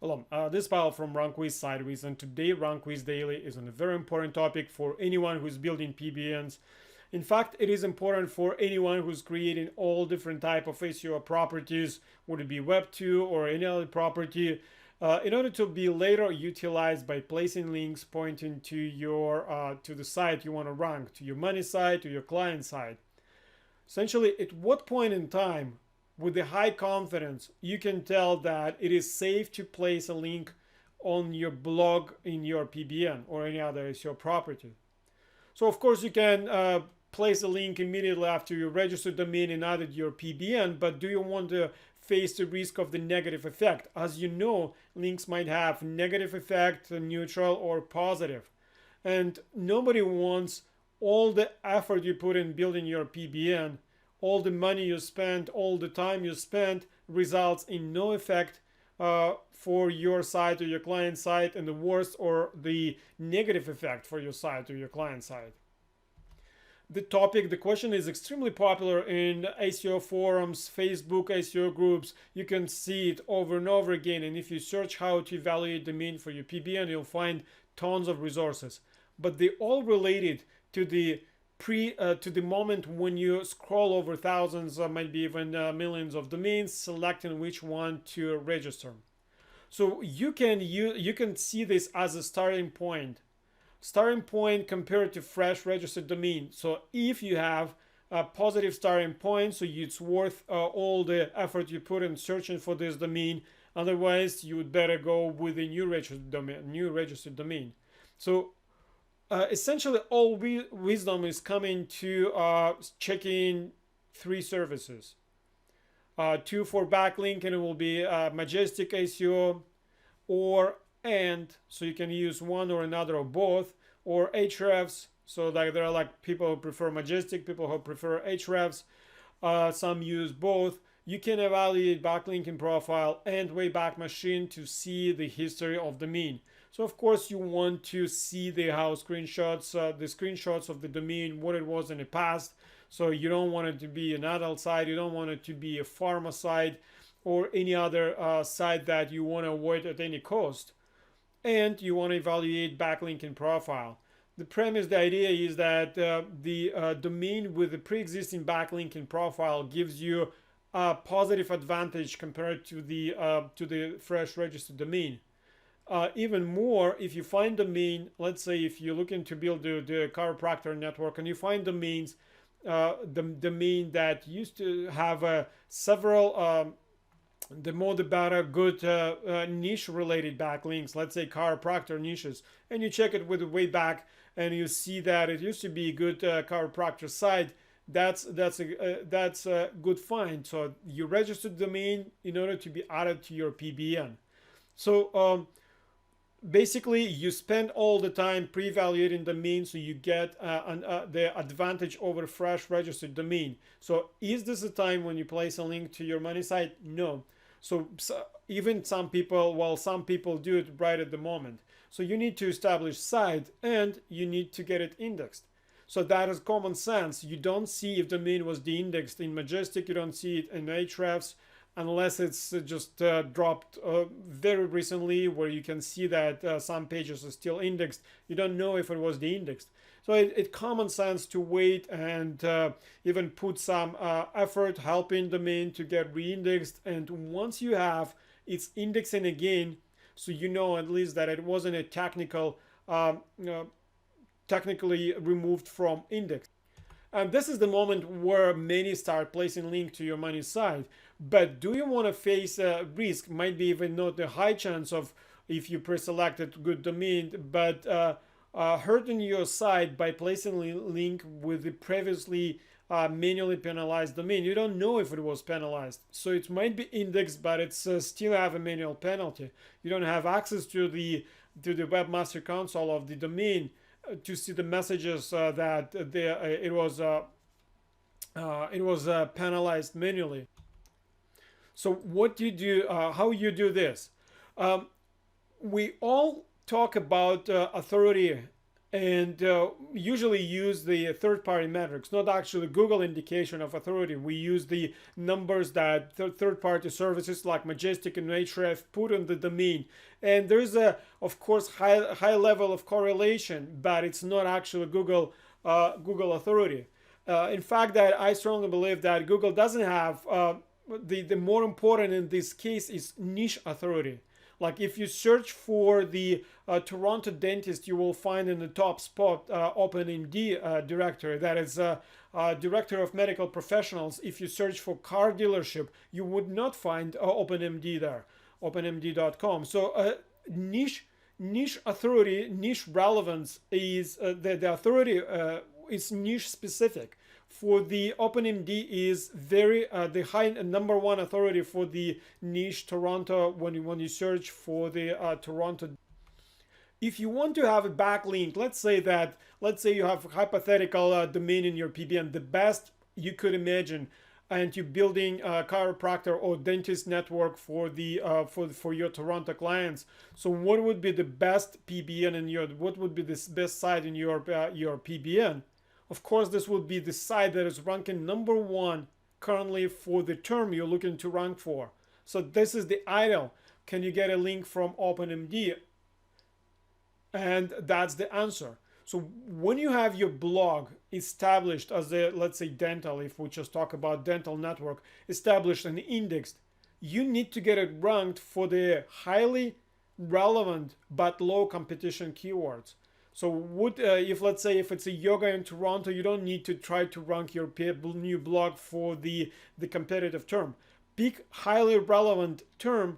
Hello, this is Paul from RankWyz Sideways, and today RankWyz Daily is on a very important topic for anyone who's building PBNs. In fact, it is important for anyone who's creating all different type of SEO properties, would it be Web 2 or any other property, in order to be later utilized by placing links pointing to your to the site you want to rank, to your money site, to your client site. Essentially, at what point in time with the high confidence you can tell that it is safe to place a link on your blog in your PBN or any other SEO property? So of course you can place a link immediately after you register domain and added your PBN, but do you want to face the risk of the negative effect? As you know, links might have negative effect, neutral or positive, and nobody wants all the effort you put in building your PBN, all the money you spent, all the time you spent results in no effect for your site or your client site, and the worst or the negative effect for your site or your client site. The question is extremely popular in SEO forums, Facebook SEO groups. You can see it over and over again, and if you search how to evaluate domain for your PBN, you'll find tons of resources. But they all related to the to the moment when you scroll over thousands, might be even millions of domains, selecting which one to register. So you can see this as a starting point compared to fresh registered domain. So if you have a positive starting point, so it's worth all the effort you put in searching for this domain. Otherwise, you would better go with a new registered domain. So essentially, all wisdom is coming to checking three services. Two for backlink, and it will be Majestic SEO, or so you can use one or another or both, or Hrefs. So like there are like people who prefer Majestic, people who prefer Hrefs. Some use both. You can evaluate backlinking profile and Wayback Machine to see the history of the domain. So of course you want to see the screenshots of the domain, what it was in the past. So you don't want it to be an adult site, you don't want it to be a pharma site or any other site that you want to avoid at any cost. And you want to evaluate backlinking profile. The premise, the idea is that the domain with the pre-existing backlinking profile gives you a positive advantage compared to the fresh registered domain. Even more, if you find domain, let's say if you're looking to build the chiropractor network and you find domains, the domain that used to have several, the more the better, good niche related backlinks, let's say chiropractor niches, and you check it with the way back and you see that it used to be a good chiropractor site, that's a good find. So you registered the domain in order to be added to your PBN. So basically you spend all the time pre-evaluating domain, so you get the advantage over fresh registered domain. So is this a time when you place a link to your money site? No. So even some people do it right at the moment. So you need to establish site and you need to get it indexed. So that is common sense. You don't see if domain was de-indexed in Majestic, you don't see it in Ahrefs, unless it's just dropped very recently, where you can see that some pages are still indexed. You don't know if it was de-indexed. So it's common sense to wait and even put some effort helping domain to get re-indexed. And once you have it's indexing again, so you know at least that it wasn't a technically removed from index. And this is the moment where many start placing link to your money site. But do you want to face a risk? Might be even not a high chance of, if you pre-selected good domain, but hurting your site by placing a link with the previously manually penalized domain. You don't know if it was penalized. So it might be indexed, but it's still have a manual penalty. You don't have access to the webmaster console of the domain to see the messages that it was penalized manually. So what do you do? How you do this? We all talk about authority and usually use the third-party metrics, not actually Google indication of authority. We use the numbers that third-party services like Majestic and Ahrefs put on the domain, and there's a, of course, high level of correlation, but it's not actually Google authority. In fact, that I strongly believe that Google doesn't have the more important in this case is niche authority. Like if you search for the Toronto dentist, you will find in the top spot OpenMD directory. That is director of medical professionals. If you search for car dealership, you would not find OpenMD there, openmd.com. So niche authority, niche relevance is the authority is niche specific. For the OpenMD is very the high number one authority for the niche Toronto when you search for the Toronto. If you want to have a backlink, let's say you have hypothetical domain in your PBN, the best you could imagine, and you're building a chiropractor or dentist network for the for your Toronto clients. So what would be the best PBN in your, what would be the best site in your PBN? Of course, this would be the site that is ranking number one currently for the term you're looking to rank for. So this is the ideal. Can you get a link from OpenMD? And that's the answer. So when you have your blog established as a, let's say dental, if we just talk about dental network, established and indexed, you need to get it ranked for the highly relevant but low competition keywords. So if let's say if it's a yoga in Toronto, you don't need to try to rank your new blog for the competitive term. Pick highly relevant term,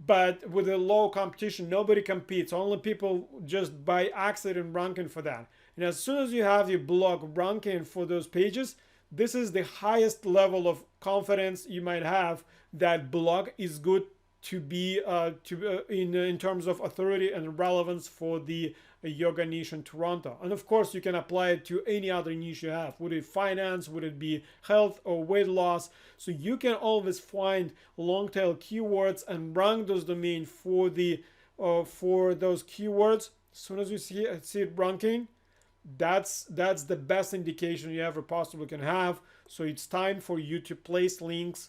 but with a low competition. Nobody competes. Only people just by accident ranking for that. And as soon as you have your blog ranking for those pages, this is the highest level of confidence you might have that blog is good to be in terms of authority and relevance for the yoga niche in Toronto. And of course, you can apply it to any other niche you have. Would it finance? Would it be health or weight loss? So you can always find long tail keywords and rank those domains for the for those keywords. As soon as you see it ranking, that's the best indication you ever possibly can have. So it's time for you to place links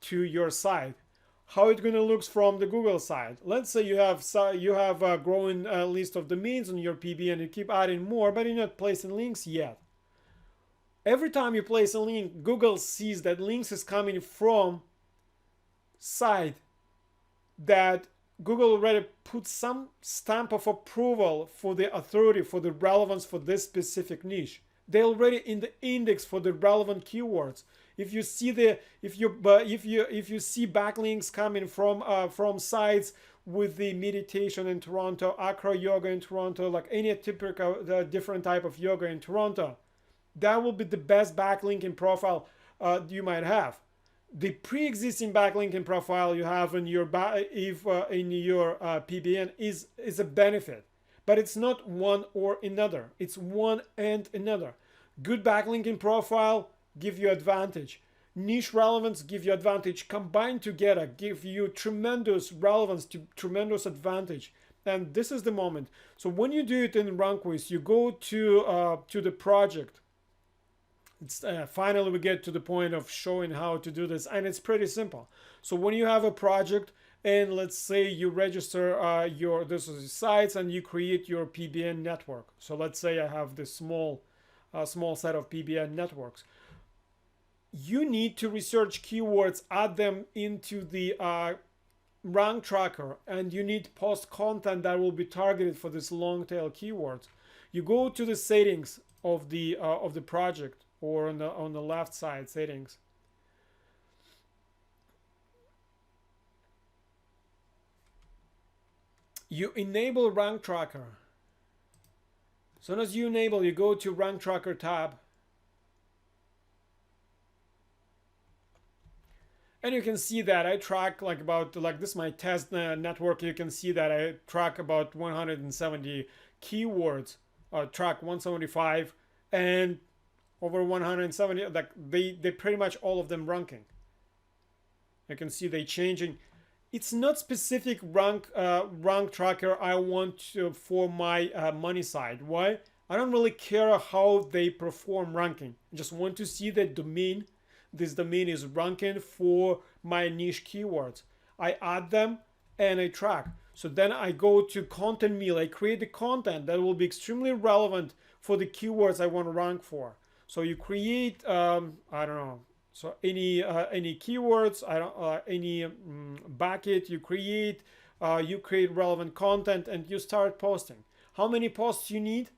to your site. How it's going to look from the Google side. Let's say you have a growing list of domains on your PBN and you keep adding more, but you're not placing links yet. Every time you place a link, Google sees that links is coming from site that Google already put some stamp of approval for the authority, for the relevance for this specific niche. They're already in the index for the relevant keywords. If you see if you see backlinks coming from sites with the meditation in Toronto, acro yoga in Toronto, like any typical different type of yoga in Toronto, that will be the best backlinking profile you might have. The pre-existing backlinking profile you have in your PBN is a benefit, but it's not one or another. It's one and another. Good backlinking profile give you advantage. Niche relevance give you advantage. Combined together give you tremendous relevance to tremendous advantage. And this is the moment. So when you do it in RankWyz, you go to the project. It's finally we get to the point of showing how to do this, and it's pretty simple. So when you have a project, and let's say you register this is sites and you create your PBN network. So let's say I have this small set of PBN networks. You need to research keywords, add them into the rank tracker, and you need post content that will be targeted for this long tail keywords. You go to the settings of the project, or on the left side settings. You enable rank tracker. As soon as you enable, you go to rank tracker tab. And you can see that I track like this is my test network. You can see that I track about 170 keywords, track 175, and over 170, like they pretty much all of them ranking. You can see they changing It's not specific rank tracker I want for my money side. Why? I don't really care how they perform ranking. I just want to see that domain. This domain is ranking for my niche keywords. I add them and I track. So then I go to content meal. I create the content that will be extremely relevant for the keywords I want to rank for. So you create, I don't know, so any keywords, I don't any bucket you create relevant content and you start posting. How many posts you need?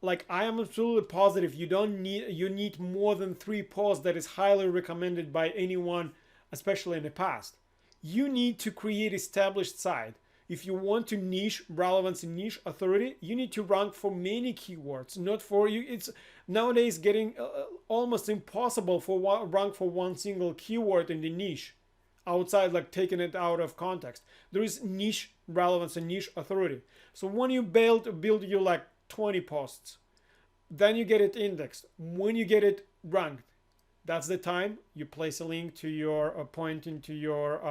Like, I am absolutely positive you need more than 3 posts. That is highly recommended by anyone, especially in the past. You need to create established site. If you want to niche relevance and niche authority, you need to rank for many keywords, not for you. It's nowadays getting almost impossible for rank for one single keyword in the niche, outside, like, taking it out of context. There is niche relevance and niche authority. So when you build your like 20 posts, then you get it indexed. When you get it ranked, that's the time you place a link to your pointing to your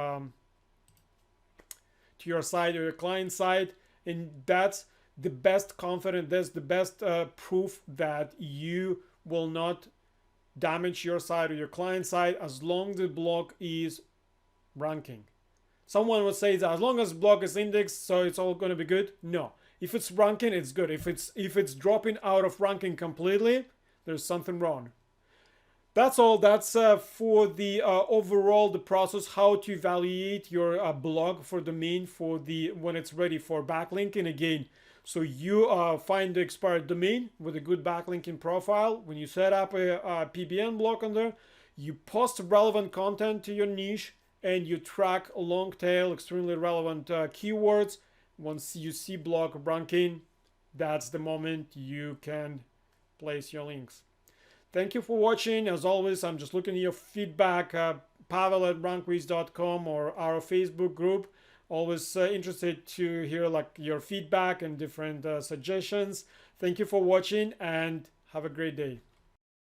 site or your client site, and that's the best confidence. That's the best proof that you will not damage your site or your client site as long as the blog is ranking. Someone would say that as long as blog is indexed, so it's all going to be good. No, if it's ranking, it's good. If it's dropping out of ranking completely, there's something wrong. That's all. That's for the overall the process, how to evaluate your blog for domain for the when it's ready for backlinking again. So you find the expired domain with a good backlinking profile. When you set up a PBN blog on there, you post relevant content to your niche and you track long tail, extremely relevant keywords. Once you see blog ranking, that's the moment you can place your links. Thank you for watching. As always, I'm just looking at your feedback. Pavel@RankWyz.com or our Facebook group. Always interested to hear like your feedback and different suggestions. Thank you for watching and have a great day.